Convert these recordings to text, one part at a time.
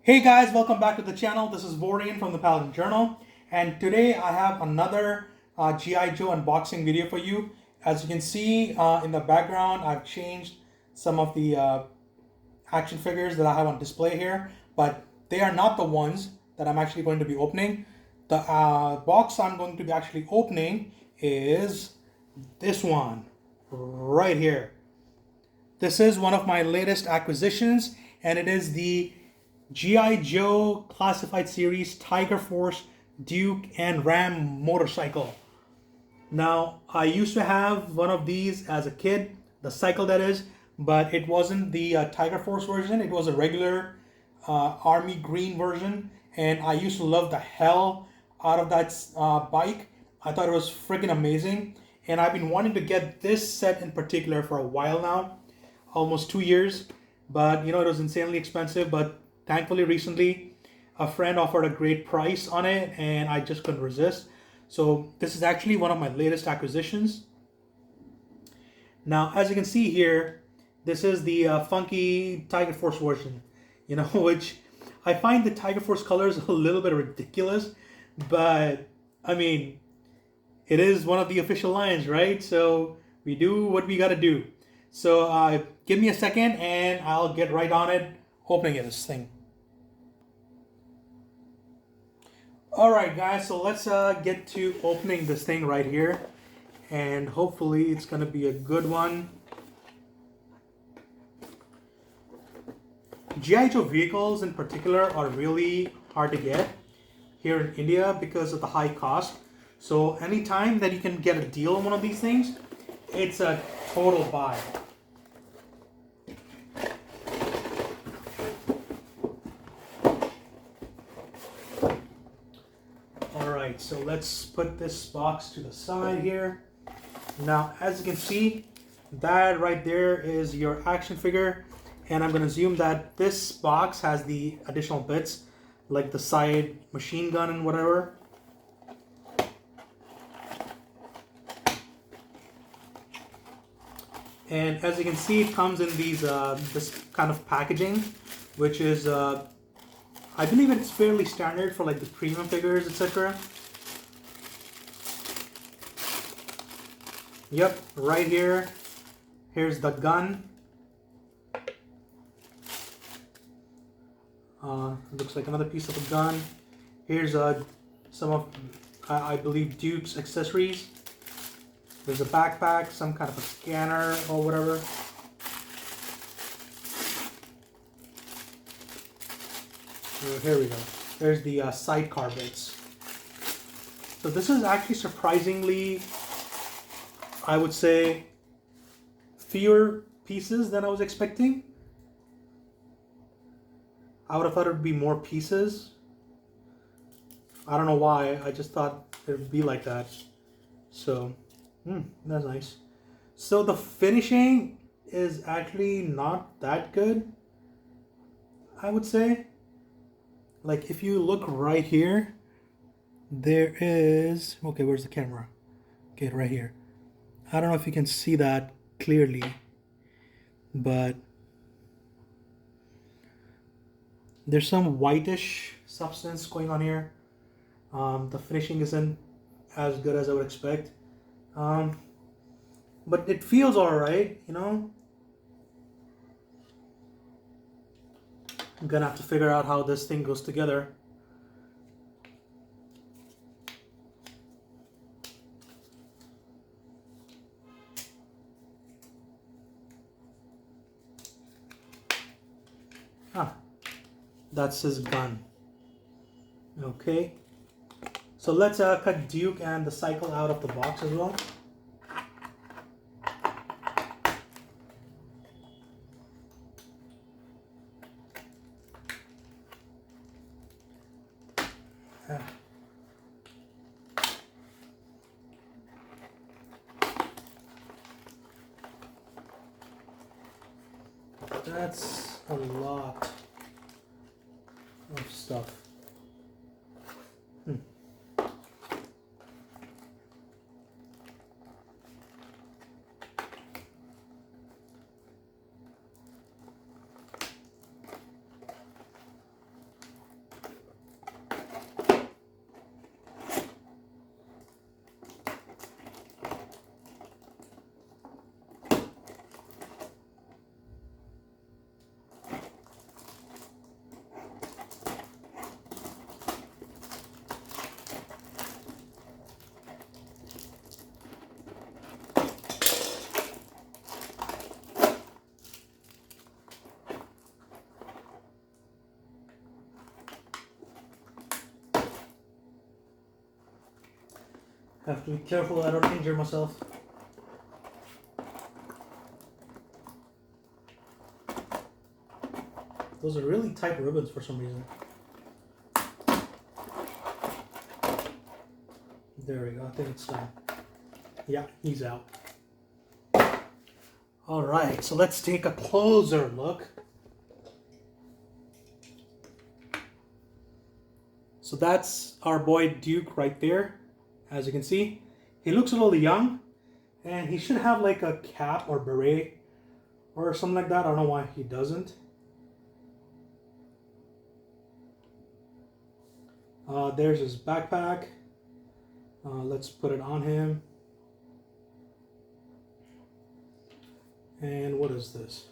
Hey guys, welcome back to the channel. This is Vorian from the Paladin Journal, and today I have another G.I. Joe unboxing video for you. As you can see in the background, I've changed some of the action figures that I have on display here, but they are not the ones that I'm actually going to be opening. The box I'm going to be actually opening is this one right here. This is one of my latest acquisitions, and it is the G.I. Joe Classified Series Tiger Force Duke and Ram motorcycle. Now, I used to have one of these as a kid, the cycle that is, but it wasn't the Tiger Force version. It was a regular army green version, and I used to love the hell out of that bike. I thought it was freaking amazing, and I've been wanting to get this set in particular for a while now, almost 2 years. But you know, it was insanely expensive. But thankfully, recently, a friend offered a great price on it, and I just couldn't resist. So this is actually one of my latest acquisitions. Now, as you can see here, this is the funky Tiger Force version, you know, which I find the Tiger Force colors a little bit ridiculous, but I mean, it is one of the official lines, right? So we do what we gotta do. So give me a second and I'll get right on it, opening this thing. Alright guys, so let's get to opening this thing right here. And hopefully it's gonna be a good one. G.I. Joe vehicles in particular are really hard to get here in India because of the high cost. So anytime that you can get a deal on one of these things, it's a total buy. Alright, so let's put this box to the side here. Now, as you can see, that right there is your action figure. And I'm going to assume that this box has the additional bits, like the side machine gun and whatever. And as you can see, it comes in these this kind of packaging, which is, I believe it's fairly standard for like the premium figures, etc. Yep, right here. Here's the gun. Looks like another piece of a gun. Here's some of, I believe, Duke's accessories. There's a backpack, some kind of a scanner or whatever. So here we go. There's the sidecar bits. So this is actually surprisingly, I would say, fewer pieces than I was expecting. I would have thought it would be more pieces. I don't know why. I just thought it would be like that. So, that's nice. So the finishing is actually not that good, I would say. Like if you look right here, there is, okay, where's the camera? Okay, right here. I don't know if you can see that clearly, but there's some whitish substance going on here. The finishing isn't as good as I would expect. But it feels alright, you know. I'm gonna have to figure out how this thing goes together. That's his gun. Okay. So let's cut Duke and the cycle out of the box as well. That's a lot of stuff. Have to be careful I don't injure myself. Those are really tight ribbons for some reason. There we go, I think it's done. Yeah, he's out. Alright, so let's take a closer look. So that's our boy Duke right there. As you can see, he looks a little young, and he should have like a cap or beret or something like that. I don't know why he doesn't. There's his backpack. Let's put it on him. And what is this?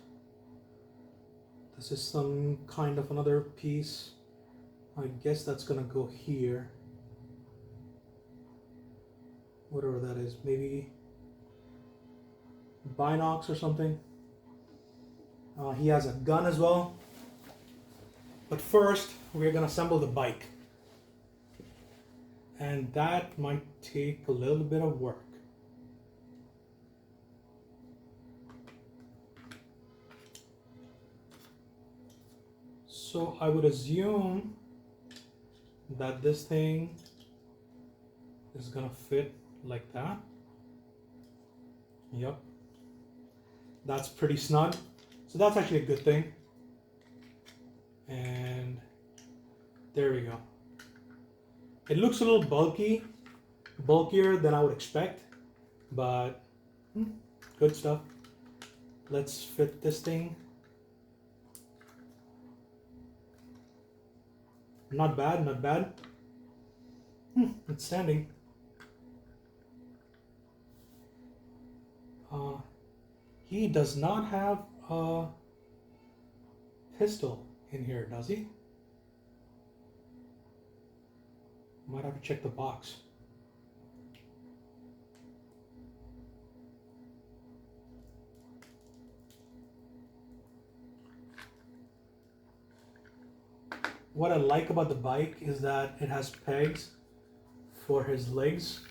This is some kind of another piece. I guess that's gonna go here. Whatever that is, maybe binocs or something. He has a gun as well. But first, we're gonna assemble the bike. And that might take a little bit of work. So I would assume that this thing is gonna fit like that. Yep. That's pretty snug. So that's actually a good thing. And there we go. It looks a little bulkier than I would expect, but good stuff. Let's fit this thing. Not bad, not bad. It's standing. He does not have a pistol in here, does he? Might have to check the box. What I like about the bike is that it has pegs for his legs.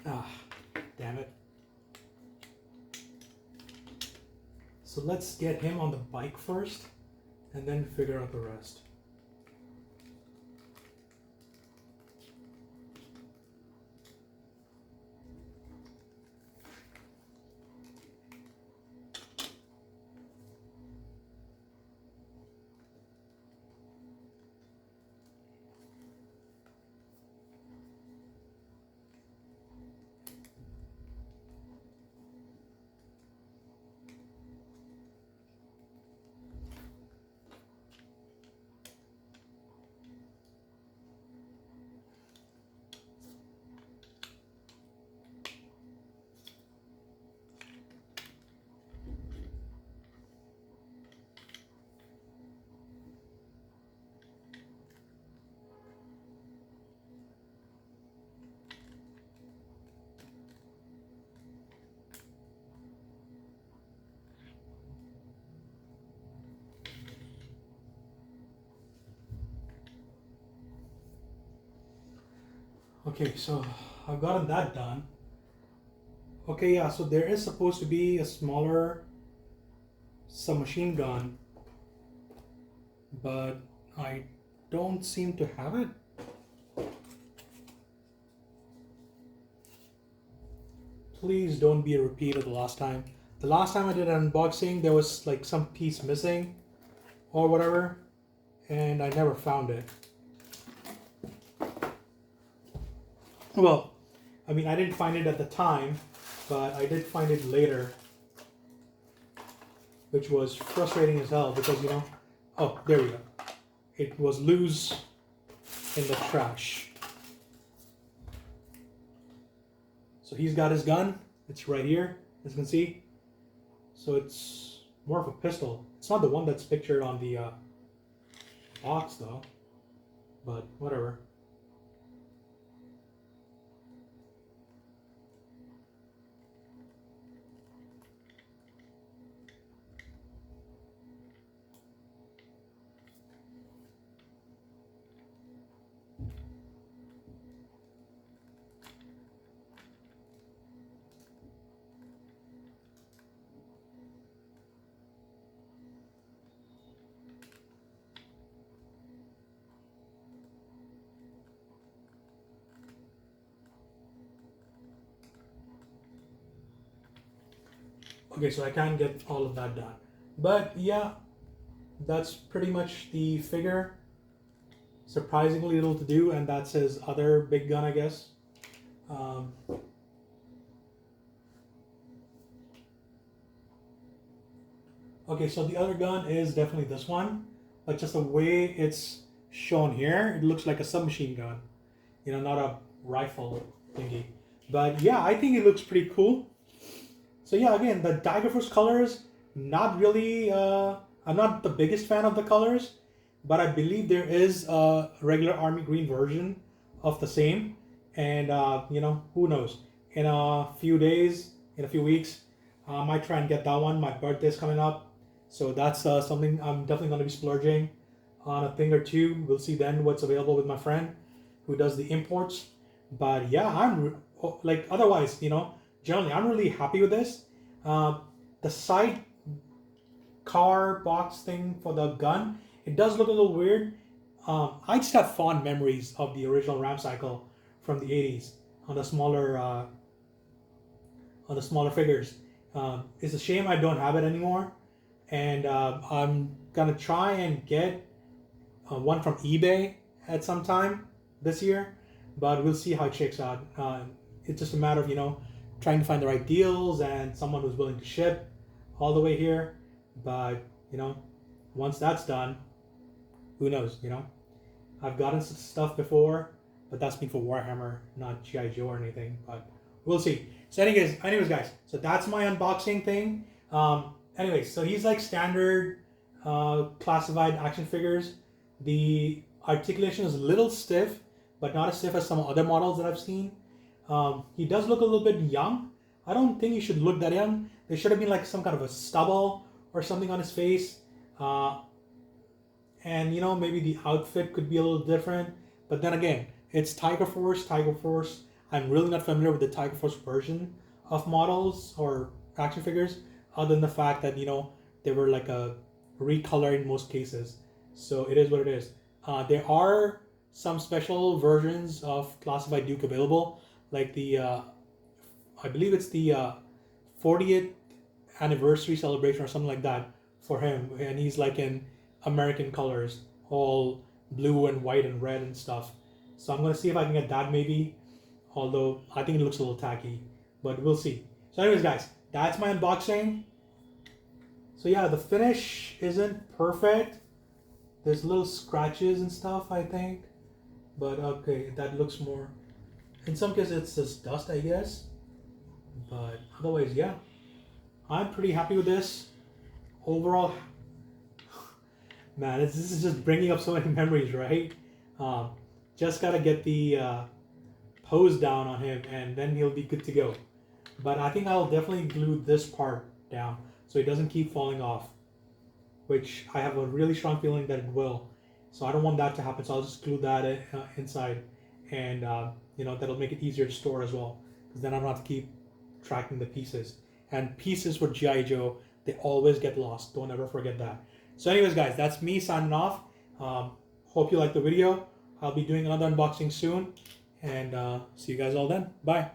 Ah, damn it. So let's get him on the bike first and then figure out the rest. Okay, so I've gotten that done. Okay, yeah, so there is supposed to be a smaller submachine gun, but I don't seem to have it. Please don't be a repeat of the last time. The last time I did an unboxing, there was like some piece missing or whatever, and I never found it. Well, I mean, I didn't find it at the time, but I did find it later, which was frustrating as hell because, you know, oh, there we go. It was loose in the trash. So he's got his gun. It's right here, as you can see. So it's more of a pistol. It's not the one that's pictured on the box, though, but whatever. Okay, so I can't get all of that done. But yeah, that's pretty much the figure. Surprisingly little to do, and that's his other big gun, I guess. Okay, so the other gun is definitely this one, but just the way it's shown here, it looks like a submachine gun, you know, not a rifle thingy. But yeah, I think it looks pretty cool. So yeah, again, the Tiger Force colors, not really, I'm not the biggest fan of the colors, but I believe there is a regular army green version of the same. And, you know, who knows? In a few days, in a few weeks, I might try and get that one. My birthday's coming up. So that's something I'm definitely going to be splurging on a thing or two. We'll see then what's available with my friend who does the imports. But yeah, like, otherwise, you know, generally, I'm really happy with this. The side car box thing for the gun, it does look a little weird. I just have fond memories of the original Ram Cycle from the 80s on the smaller figures. It's a shame I don't have it anymore, and I'm gonna try and get one from eBay at some time this year, but we'll see how it shakes out. It's just a matter of, you know, trying to find the right deals and someone who's willing to ship all the way here. But, you know, once that's done, who knows, you know? I've gotten stuff before, but that's been for Warhammer, not G.I. Joe or anything, but we'll see. So anyways, guys, so that's my unboxing thing. Anyways, so he's like standard classified action figures. The articulation is a little stiff, but not as stiff as some other models that I've seen. He does look a little bit young. I don't think he should look that young. There should have been like some kind of a stubble or something on his face. And, you know, maybe the outfit could be a little different. But then again, it's Tiger Force. I'm really not familiar with the Tiger Force version of models or action figures, other than the fact that, you know, they were like a recolor in most cases. So it is what it is. There are some special versions of Classified Duke available, like the, I believe it's the 40th anniversary celebration or something like that for him. And he's like in American colors, all blue and white and red and stuff. So I'm going to see if I can get that maybe, although I think it looks a little tacky, but we'll see. So anyways, guys, that's my unboxing. So yeah, the finish isn't perfect. There's little scratches and stuff, I think. But okay, that looks more... In some cases, it's just dust, I guess. But otherwise, yeah. I'm pretty happy with this. Overall, man, this is just bringing up so many memories, right? Just gotta get the pose down on him, and then he'll be good to go. But I think I'll definitely glue this part down so it doesn't keep falling off, which I have a really strong feeling that it will. So I don't want that to happen. So I'll just glue that inside, and you know, that'll make it easier to store as well, because then I don't have to keep tracking the pieces. And pieces for G.I. Joe, they always get lost. Don't ever forget that. So anyways, guys, that's me signing off. Hope you liked the video. I'll be doing another unboxing soon, and see you guys all then. Bye.